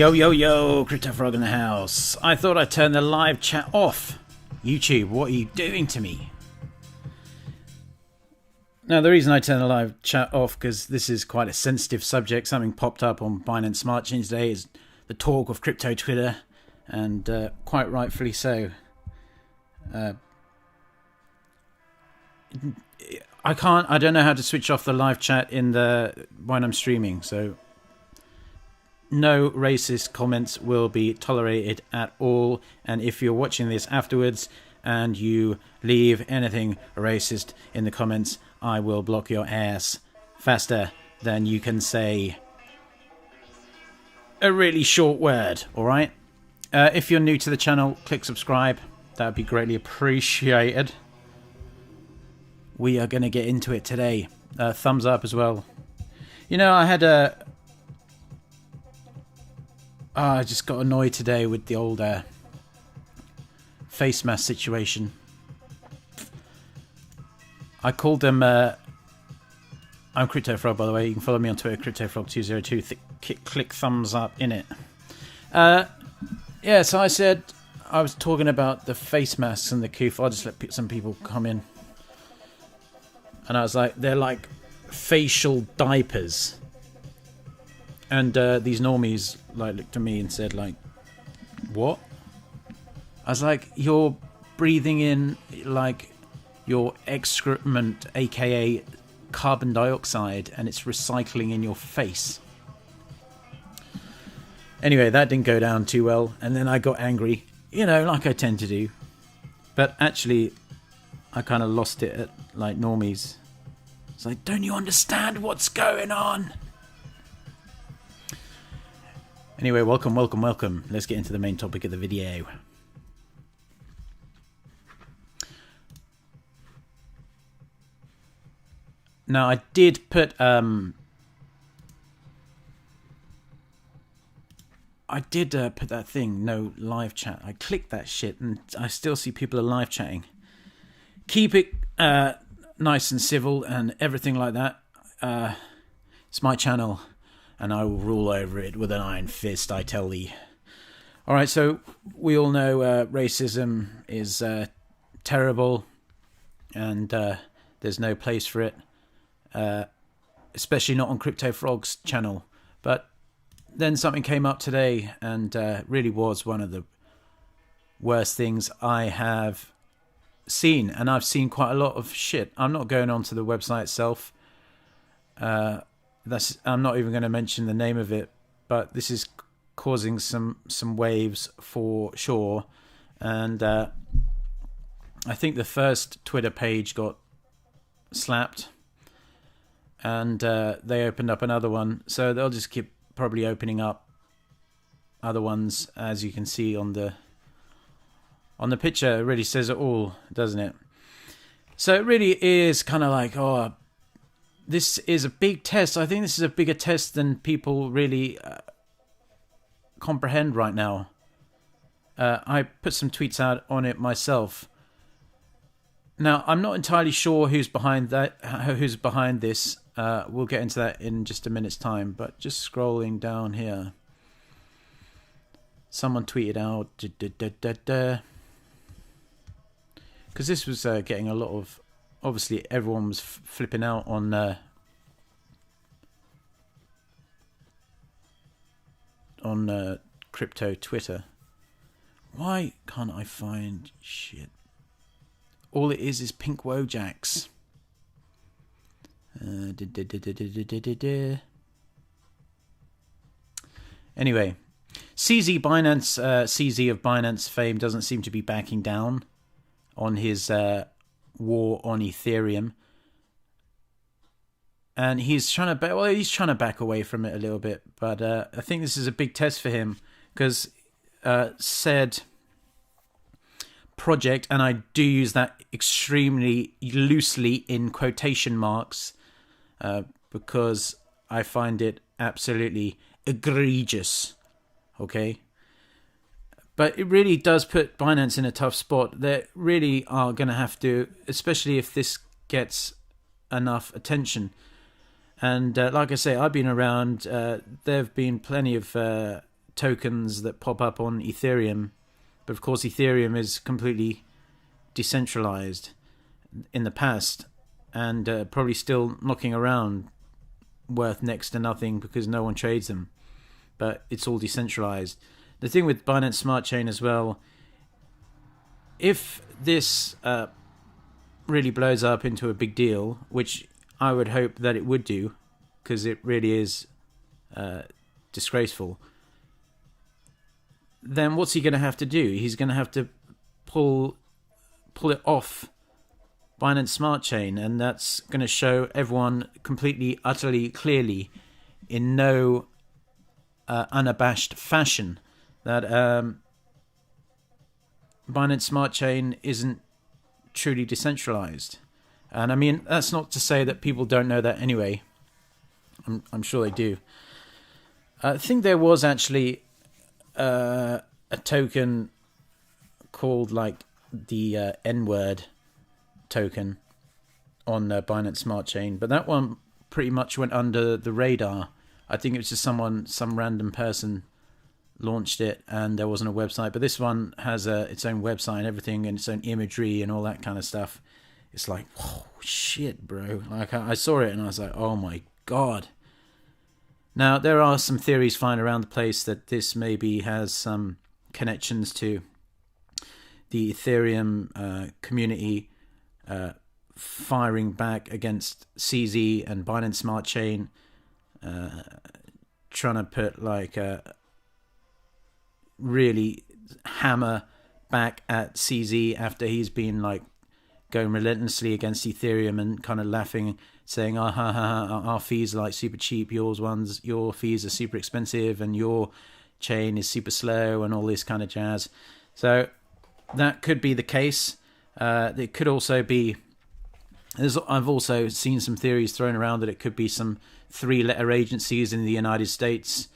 Yo, yo, yo, Crypto Frog in the house. I thought I'd turn the live chat off. YouTube, what are you doing to me? Now, the reason I turned the live chat off, because this is quite a sensitive subject. Something popped up on Binance Smart Chain today, is the talk of crypto Twitter, and quite rightfully so. I don't know how to switch off the live chat when I'm streaming, so no racist comments will be tolerated at all. And if you're watching this afterwards and you leave anything racist in the comments, I will block your ass faster than you can say a really short word, alright? If you're new to the channel, click subscribe. That would be greatly appreciated. We are going to get into it today. Thumbs up as well. You know, I just got annoyed today with the old face mask situation. I called them... I'm CryptoFrog, by the way. You can follow me on Twitter, CryptoFrog202. Click thumbs up in it. Yeah, so I said... I was talking about the face masks and the coof. I'll just let some people come in. And I was like, they're like facial diapers. And these normies like looked at me and said, like, what? I was like, you're breathing in like your excrement, aka carbon dioxide, and it's recycling in your face. Anyway, that didn't go down too well, and then I got angry, you know, like I tend to do. But actually, I kind of lost it at like normies. It's like, don't you understand what's going on? Anyway, welcome. Let's get into the main topic of the video. Now, I did put put that thing, no live chat. I clicked that shit, and I still see people are live chatting. Keep it nice and civil and everything like that. It's my channel, and I will rule over it with an iron fist, I tell thee. Alright, so we all know racism is terrible, and there's no place for it, especially not on Crypto Frog's channel. But then something came up today, and really was one of the worst things I have seen, and I've seen quite a lot of shit. I'm not going on to the website itself. I'm not even going to mention the name of it, but this is causing some waves for sure. And I think the first Twitter page got slapped, and they opened up another one, so they'll just keep probably opening up other ones, as you can see on the on the picture, it really says it all, doesn't it? So it really is kind of like, oh, this is a big test. I think this is a bigger test than people really comprehend right now. I put some tweets out on it myself. Now, I'm not entirely sure who's behind this. We'll get into that in just a minute's time. But just scrolling down here, someone tweeted out, because this was getting a lot of. Obviously, everyone was flipping out on crypto Twitter. Why can't I find shit? All it is pink Wojaks. Anyway, CZ of Binance fame doesn't seem to be backing down on his war on Ethereum, and he's trying to back away from it a little bit. But I think this is a big test for him, because said project, and I do use that extremely loosely in quotation marks, because I find it absolutely egregious. Okay. But it really does put Binance in a tough spot. They really are going to have to, especially if this gets enough attention. And like I say, I've been around. There have been plenty of tokens that pop up on Ethereum. But of course, Ethereum is completely decentralized in the past, and probably still knocking around, worth next to nothing because no one trades them. But it's all decentralized. The thing with Binance Smart Chain as well, if this really blows up into a big deal, which I would hope that it would do, because it really is disgraceful, then what's he going to have to do? He's going to have to pull it off Binance Smart Chain, and that's going to show everyone completely, utterly, clearly, in no unabashed fashion, that Binance Smart Chain isn't truly decentralized. And I mean, that's not to say that people don't know that anyway. I'm sure they do. I think there was actually a token called like the N-word token on Binance Smart Chain, but that one pretty much went under the radar. I think it was just some random person launched it, and there wasn't a website. But this one has its own website and everything, and its own imagery and all that kind of stuff. It's like, whoa, shit, bro. Like, I saw it and I was like, oh my god. Now, there are some theories flying around the place that this maybe has some connections to the Ethereum community firing back against CZ and Binance Smart Chain, trying to put like a really hammer back at CZ after he's been like going relentlessly against Ethereum and kind of laughing, saying, our fees are like super cheap, your fees are super expensive, and your chain is super slow, and all this kind of jazz. So that could be the case. It could also be, I've also seen some theories thrown around that it could be some 3-letter agencies in the United States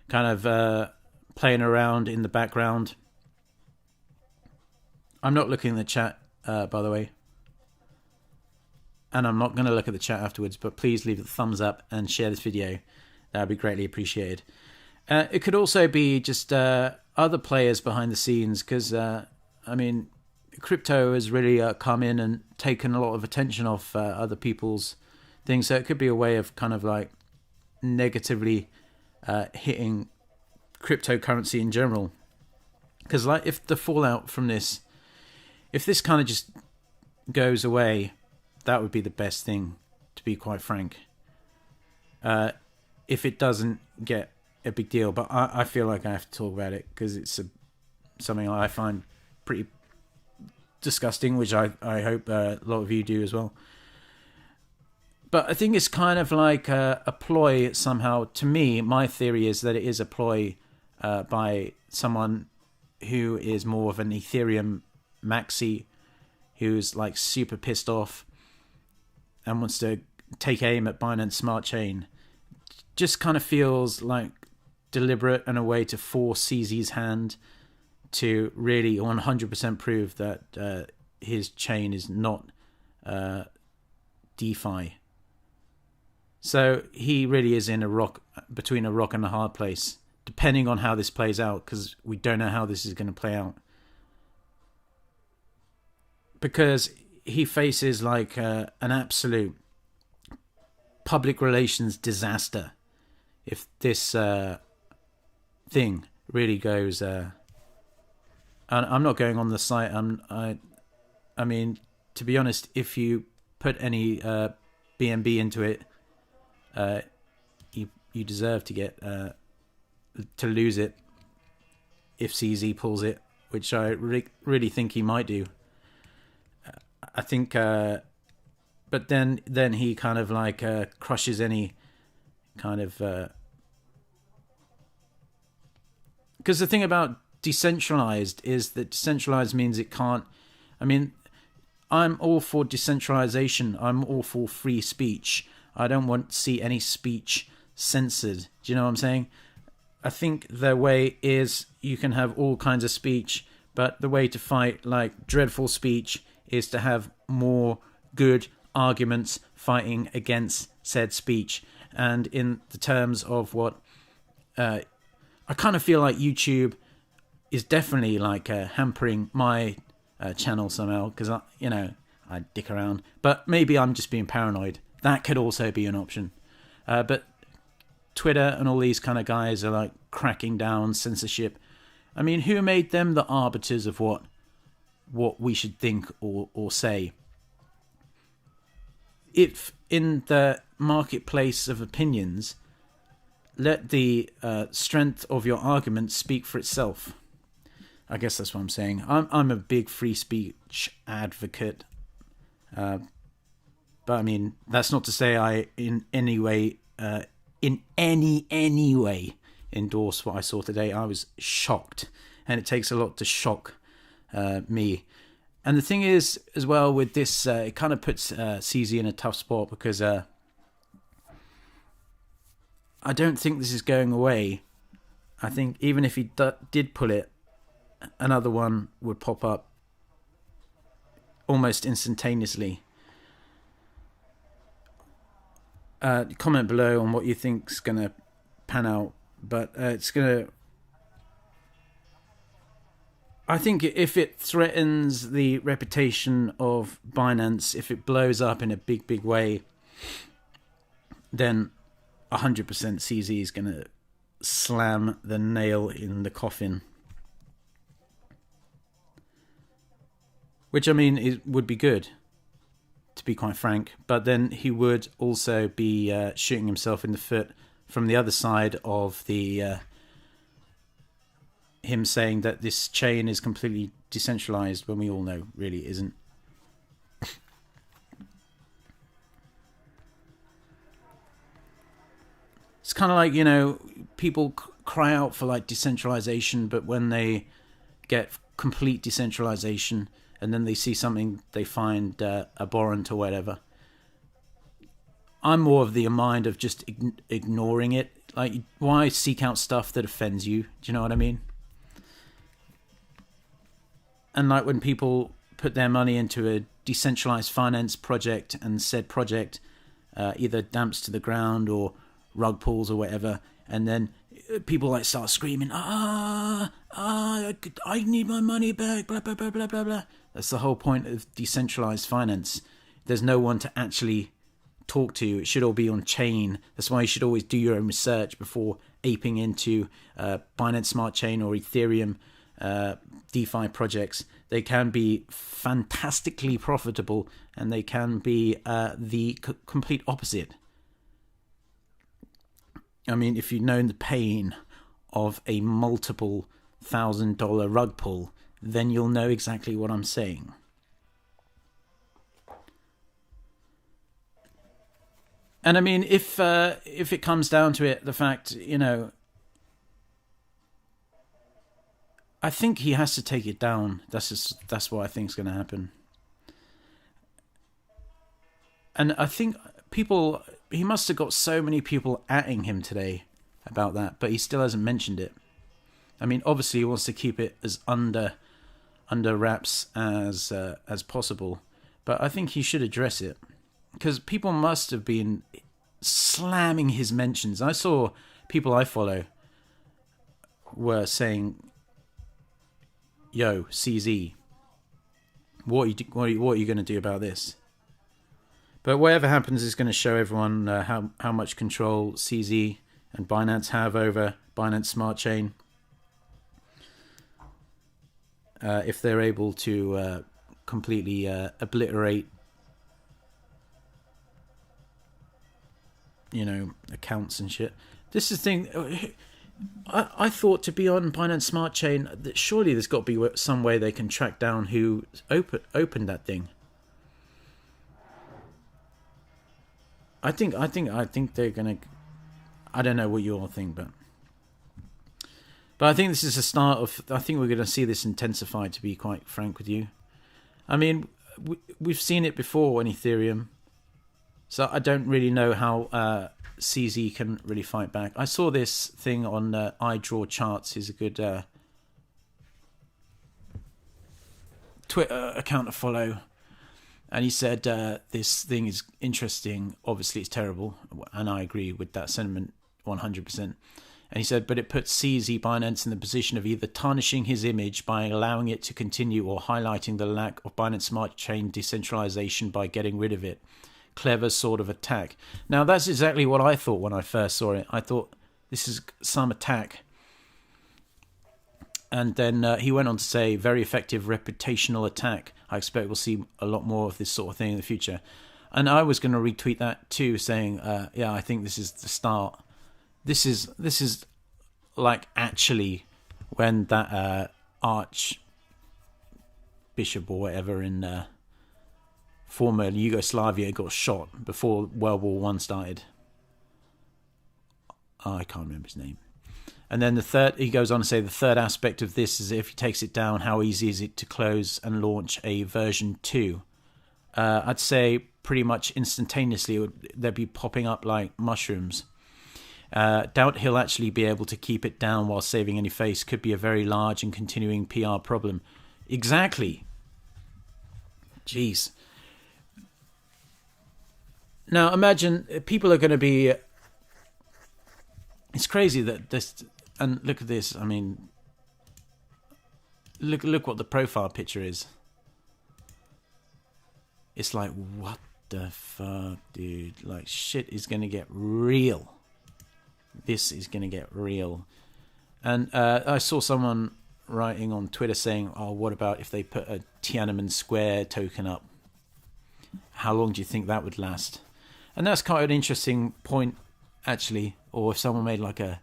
kind of playing around in the background. I'm not looking at the chat, by the way. And I'm not going to look at the chat afterwards, but please leave a thumbs up and share this video. That would be greatly appreciated. It could also be just other players behind the scenes, because, I mean, crypto has really come in and taken a lot of attention off other people's things. So it could be a way of kind of like negatively hitting cryptocurrency in general. Because like, if the fallout from this, if this kind of just goes away, that would be the best thing, to be quite frank. If it doesn't get a big deal, but I feel like I have to talk about it because it's something I find pretty disgusting, which I hope a lot of you do as well. But I think it's kind of like a ploy somehow. To me, my theory is that it is a ploy by someone who is more of an Ethereum Maxi, who's like super pissed off and wants to take aim at Binance Smart Chain, just kind of feels like deliberate and a way to force CZ's hand to really 100% prove that his chain is not DeFi. So he really is in between a rock and a hard place, depending on how this plays out, because we don't know how this is going to play out. Because he faces like an absolute public relations disaster if this thing really goes. I'm not going on the site. I mean, to be honest, if you put any BNB into it, you deserve to get to lose it if CZ pulls it, which I really think he might do. I think, but then he kind of like crushes any kind of. Because the thing about decentralized is that decentralized means it can't. I mean, I'm all for decentralization. I'm all for free speech. I don't want to see any speech censored. Do you know what I'm saying? I think the way is you can have all kinds of speech, but the way to fight like dreadful speech is to have more good arguments fighting against said speech. And in the terms of what I kind of feel like YouTube is definitely like hampering my channel somehow, because I dick around, but maybe I'm just being paranoid. That could also be an option. But Twitter and all these kind of guys are like cracking down censorship. I mean, who made them the arbiters of what we should think or say? If in the marketplace of opinions, let the strength of your argument speak for itself. I guess that's what I'm saying. I'm a big free speech advocate. But I mean, that's not to say I in any way endorse what I saw today. I was shocked, and it takes a lot to shock me. And the thing is, as well, with this, it kind of puts CZ in a tough spot, because I don't think this is going away. I think even if he did pull it, another one would pop up almost instantaneously. Comment below on what you think's going to pan out, but it's going to... I think if it threatens the reputation of Binance, if it blows up in a big way, then 100% CZ is going to slam the nail in the coffin. Which, I mean, it would be good, to be quite frank. But then he would also be shooting himself in the foot from the other side of the... him saying that this chain is completely decentralized, when we all know really it isn't. It's kind of like, people cry out for like decentralization, but when they get complete decentralization and then they see something they find abhorrent or whatever, I'm more of the mind of just ignoring it. Like, why seek out stuff that offends you? Do you know what I mean? And like when people put their money into a decentralized finance project and said project either damps to the ground or rug pulls or whatever, and then people like start screaming, I need my money back, blah, blah, blah, blah, blah, blah. That's the whole point of decentralized finance. There's no one to actually talk to. It should all be on chain. That's why you should always do your own research before aping into Binance Smart Chain or Ethereum DeFi projects. They can be fantastically profitable, and they can be the complete opposite. I mean, if you've known the pain of a multiple $1,000 rug pull, then you'll know exactly what I'm saying. And I mean, if it comes down to it, the fact, I think he has to take it down. That's what I think is going to happen. And I think he must have got so many people atting him today about that, but he still hasn't mentioned it. I mean, obviously he wants to keep it as under wraps as possible, but I think he should address it, because people must have been slamming his mentions. I saw people I follow were saying, "Yo, CZ, what are you going to do about this?" But whatever happens is going to show everyone how much control CZ and Binance have over Binance Smart Chain. If they're able to completely obliterate, accounts and shit. This is the thing. I thought, to be on Binance Smart Chain, that surely there's got to be some way they can track down who opened that thing. I think they're gonna. I don't know what you all think, but I think this is the start of. I think we're going to see this intensify. To be quite frank with you, I mean, we've seen it before on Ethereum, so I don't really know how CZ can really fight back. I saw this thing on iDraw Charts. Is a good Twitter account to follow. And he said, this thing is interesting. Obviously, it's terrible. And I agree with that sentiment 100%. And he said, but it puts CZ Binance in the position of either tarnishing his image by allowing it to continue, or highlighting the lack of Binance Smart Chain decentralization by getting rid of it. Clever sort of attack. Now, that's exactly what I thought when I first saw it. I thought, this is some attack. And then he went on to say, very effective reputational attack. I expect we'll see a lot more of this sort of thing in the future. And I was going to retweet that too, saying, yeah, I think this is the start. This is like actually when that archbishop or whatever in former Yugoslavia got shot before World War One started. I can't remember his name. And then he goes on to say, the third aspect of this is if he takes it down, how easy is it to close and launch a version 2? I'd say pretty much instantaneously they'd be popping up like mushrooms. Doubt he'll actually be able to keep it down while saving any face. Could be a very large and continuing PR problem. Exactly. Jeez. Now imagine people are going to be... It's crazy that this... And look at this. I mean, look what the profile picture is. It's like, what the fuck, dude? Like, shit is going to get real. This is going to get real. And I saw someone writing on Twitter saying, oh, what about if they put a Tiananmen Square token up? How long do you think that would last? And that's quite an interesting point, actually. Or if someone made like a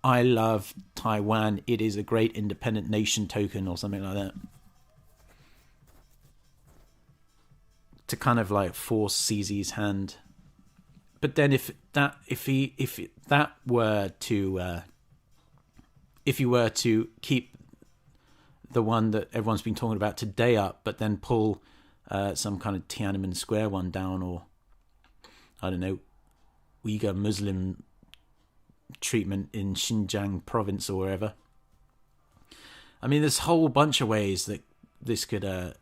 I love Taiwan, it is a great independent nation token or something like that, to kind of like force CZ's hand. But then if he were to keep the one that everyone's been talking about today up, but then pull some kind of Tiananmen Square one down, or I don't know, Uyghur Muslim treatment in Xinjiang province or wherever. I mean, there's a whole bunch of ways that this could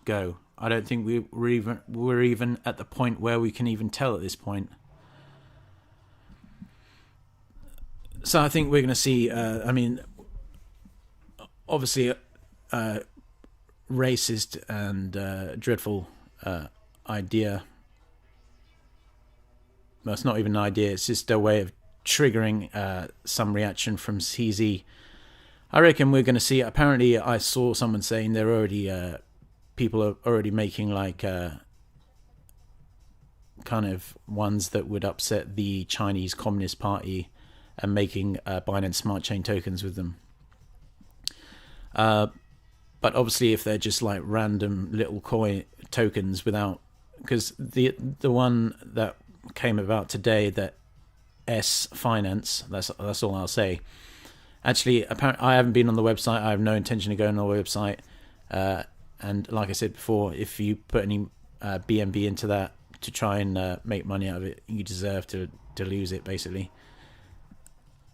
go. I don't think we're even at the point where we can even tell at this point. So I think we're going to see. I mean, obviously, racist and dreadful idea. Well, it's not even an idea, it's just a way of triggering some reaction from CZ. I reckon we're going to see, apparently I saw someone saying they're already, people are already making like kind of ones that would upset the Chinese Communist Party and making Binance Smart Chain tokens with them. But obviously if they're just like random little coin tokens without, because the one that came about today, that S Finance, that's all I'll say, Actually, apparently, I haven't been on the website. I have no intention of going on the website. And like I said before, if you put any BNB into that to try and make money out of it, you deserve to lose it, basically.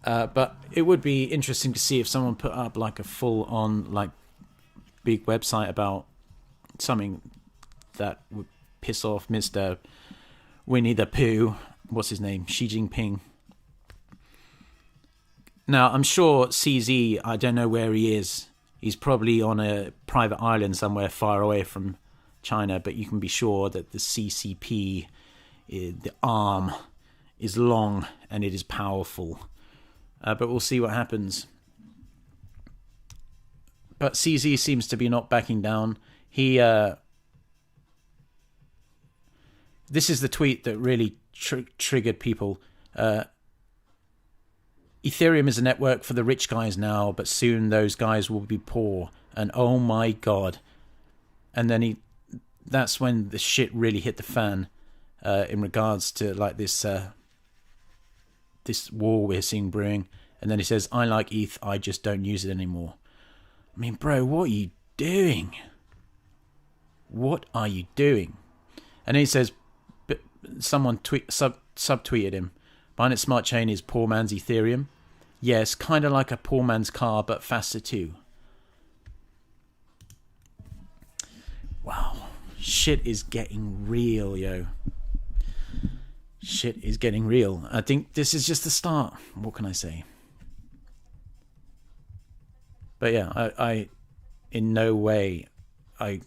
But it would be interesting to see if someone put up like a full-on like big website about something that would piss off Mr. Winnie the Pooh. What's his name? Xi Jinping. Now, I'm sure CZ, I don't know where he is. He's probably on a private island somewhere far away from China, but you can be sure that the CCP, the arm, is long and it is powerful. But we'll see what happens. But CZ seems to be not backing down. He, this is the tweet that really triggered people. Ethereum is a network for the rich guys now, but soon those guys will be poor. And oh my god. And then that's when the shit really hit the fan in regards to like this war we're seeing brewing. And then he says, I like ETH, I just don't use it anymore. I mean, bro, what are you doing? What are you doing? And then he says, someone subtweeted him. Binance Smart Chain is poor man's Ethereum. Yes, kind of like a poor man's car, but faster too. Wow. Shit is getting real, yo. Shit is getting real. I think this is just the start. What can I say? But yeah, I in no way, I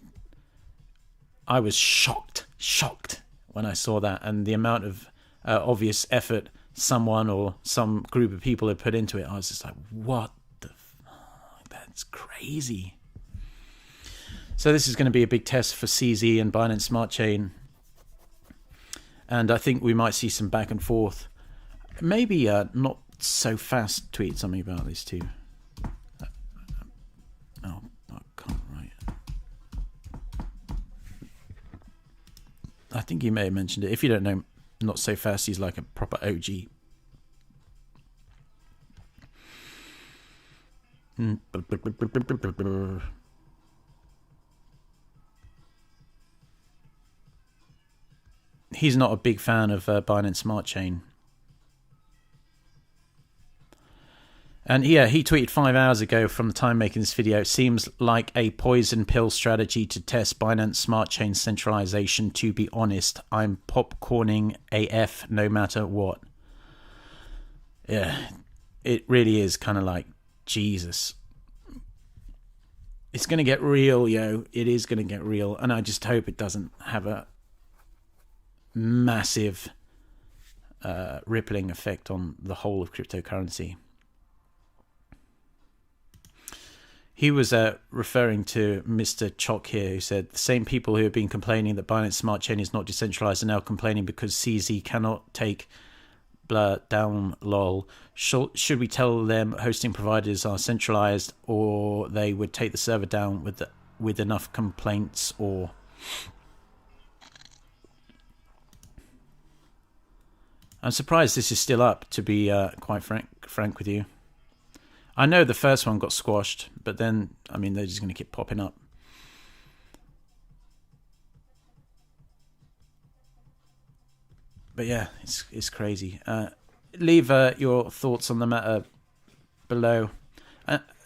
was shocked when I saw that, and the amount of obvious effort someone or some group of people had put into it. I was just like, what the fuck? That's crazy. So this is going to be a big test for CZ and Binance Smart Chain. And I think we might see some back and forth. Maybe not so fast tweet something about this too. Oh, I can't write. I think he may have mentioned it. If you don't know, Not So Fast, he's like a proper OG. He's not a big fan of Binance Smart Chain. And yeah, he tweeted 5 hours ago from the time making this video, seems like a poison pill strategy to test Binance Smart Chain centralization. To be honest, I'm popcorning AF no matter what. Yeah, it really is kind of like, Jesus. It's going to get real, yo. It is going to get real. And I just hope it doesn't have a massive rippling effect on the whole of cryptocurrency. He was referring to Mr. Chock here, who said, the same people who have been complaining that Binance Smart Chain is not decentralized are now complaining because CZ cannot take blah down lol. Should we tell them hosting providers are centralized, or they would take the server down with enough complaints? Or I'm surprised this is still up, to be quite frank with you. I know the first one got squashed, but then, I mean, they're just going to keep popping up. But yeah, it's crazy. Leave your thoughts on the matter below.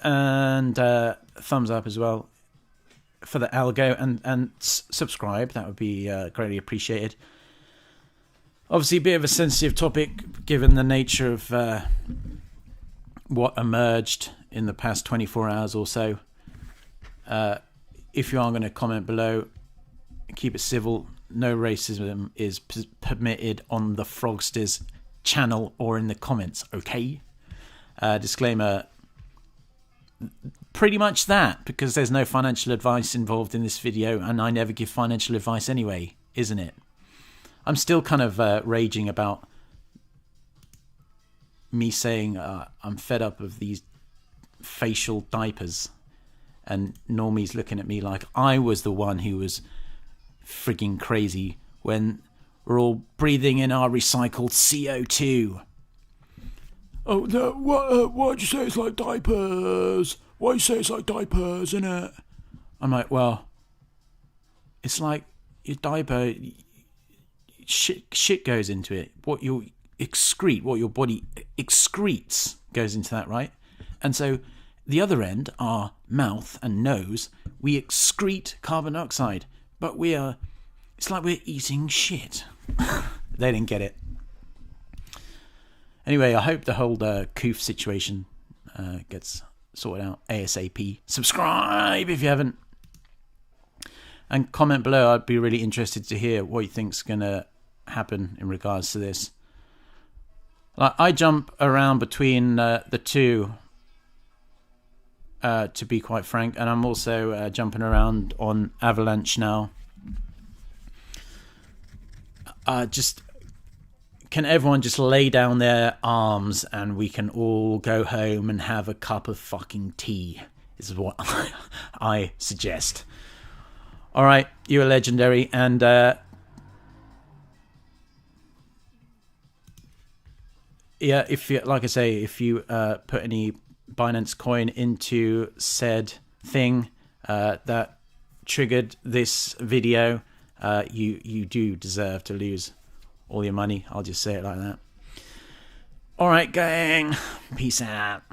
And thumbs up as well for the algo. And subscribe. That would be greatly appreciated. Obviously, a bit of a sensitive topic, given the nature of what emerged in the past 24 hours or so. If you are going to comment below, keep it civil. No racism is permitted on the Frogsters channel or in the comments, okay? Disclaimer, pretty much that, because there's no financial advice involved in this video, and I never give financial advice anyway, isn't it? I'm still kind of raging about me saying I'm fed up of these facial diapers, and Normie's looking at me like I was the one who was frigging crazy when we're all breathing in our recycled CO2. Oh, no, what? Why'd you say it's like diapers? Why'd you say it's like diapers, innit? I'm like, well, it's like your diaper. Shit goes into it. What you excrete, what your body excretes, goes into that, right? And so the other end, our mouth and nose, we excrete carbon dioxide, but it's like we're eating shit. They didn't get it. Anyway, I hope the whole coof situation gets sorted out ASAP. Subscribe if you haven't. And comment below. I'd be really interested to hear what you think's going to happen in regards to this. Like, I jump around between the two, to be quite frank, and I'm also jumping around on Avalanche now. Can everyone just lay down their arms and we can all go home and have a cup of fucking tea? This is what I suggest. All right, you're legendary, and yeah, if you, like I say, if you put any Binance coin into said thing that triggered this video, you do deserve to lose all your money. I'll just say it like that. All right, gang. Peace out.